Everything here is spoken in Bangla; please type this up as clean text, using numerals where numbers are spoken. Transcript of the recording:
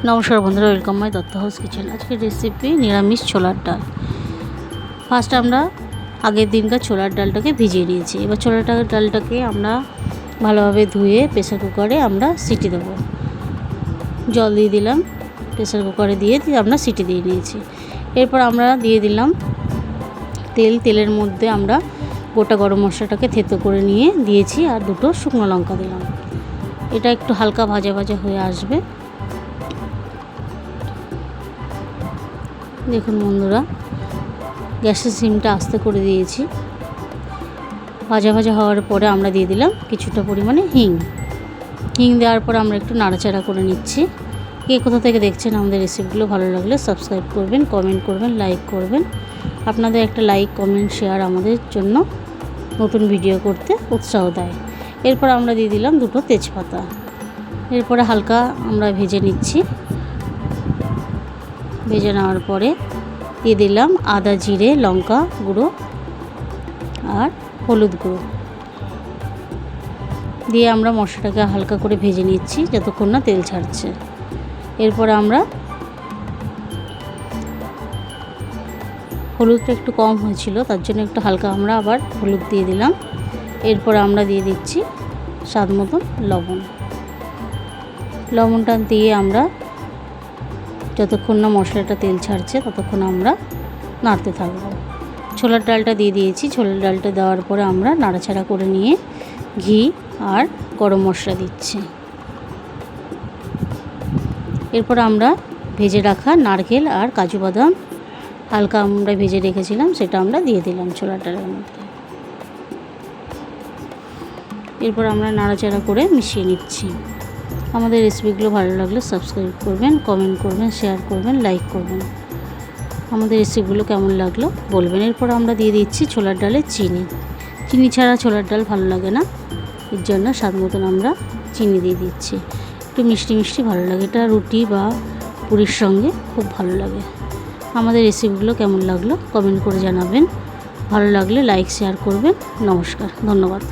নমস্কার বন্ধুরা, welcome my Dutta house kitchen. আজকের রেসিপি নিরামিষ ছোলার ডাল। ফার্স্ট আমরা আগের দিনকার ছোলার ডালটাকে ভিজিয়ে নিয়েছি। এবার ছোলার ডালটাকে আমরা ভালোভাবে ধুয়ে প্রেসার কুকারে আমরা সিটি দেবো। জল দিয়ে দিলাম, প্রেসার কুকারে দিয়ে আমরা সিটি দিয়ে নিয়েছি। এরপর আমরা দিয়ে দিলাম তেলের মধ্যে আমরা গোটা গরম মশলাটাকে থেতো করে নিয়ে দিয়েছি, আর দুটো শুকনো লঙ্কা দিলাম। এটা একটু হালকা ভাজা ভাজা হয়ে আসবে। দেখুন বন্ধুরা, গ্যাসের সিমটা আস্তে করে দিয়েছি। ভাজা ভাজা হওয়ার পরে আমরা দিয়ে দিলাম কিছুটা পরিমাণে হিং দেওয়ার পর আমরা একটু নাড়াচাড়া করে নিচ্ছি। কে কোথা থেকে দেখছেন আমাদের রেসিপিগুলো ভালো লাগলে সাবস্ক্রাইব করবেন, কমেন্ট করবেন, লাইক করবেন। আপনাদের একটা লাইক, কমেন্ট, শেয়ার আমাদের জন্য নতুন ভিডিও করতে উৎসাহ দেয়। এরপর আমরা দিয়ে দিলাম দুটো তেজপাতা। এরপরে হালকা আমরা ভেজে নিচ্ছি। ভেজে নেওয়ার পরে দিয়ে দিলাম আদা, জিরে, লঙ্কা গুঁড়ো আর হলুদ গুঁড়ো দিয়ে আমরা মশলাটাকে হালকা করে ভেজে নিচ্ছি যতক্ষণ না তেল ছাড়ছে। এরপর আমরা হলুদটা একটু কম হয়েছিল, তার জন্য একটু হালকা আমরা আবার হলুদ দিয়ে দিলাম। এরপর আমরা দিয়ে দিচ্ছি স্বাদ মতন লবণটা দিয়ে আমরা যতক্ষণ না মশলাটা তেল ছাড়ছে ততক্ষণ আমরা নাড়তে থাকবো। ছোলার ডালটা দিয়ে দিয়েছি। ছোলার ডালটা দেওয়ার পরে আমরা নাড়াচাড়া করে নিয়ে ঘি আর গরম মশলা দিচ্ছি। এরপর আমরা ভেজে রাখা নারকেল আর কাজু বাদাম হালকা আমরা ভেজে রেখেছিলাম, সেটা আমরা দিয়ে দিলাম ছোলার ডালের মধ্যে। এরপর আমরা নাড়াচাড়া করে মিশিয়ে নিচ্ছি। আমাদের রেসিপিগুলো ভালো লাগলে সাবস্ক্রাইব করবেন, কমেন্ট করবেন, শেয়ার করবেন, লাইক করবেন। আমাদের রেসিপিগুলো কেমন লাগলো বলবেন। এরপর আমরা দিয়ে দিচ্ছি ছোলার ডালে চিনি ছাড়া ছোলার ডাল ভালো লাগে না, এর জন্য স্বাদ মতন আমরা চিনি দিয়ে দিচ্ছি। একটু মিষ্টি মিষ্টি ভালো লাগে, এটা রুটি বা পুরির সঙ্গে খুব ভালো লাগে। আমাদের রেসিপিগুলো কেমন লাগলো কমেন্ট করে জানাবেন। ভালো লাগলে লাইক, শেয়ার করবেন। নমস্কার, ধন্যবাদ।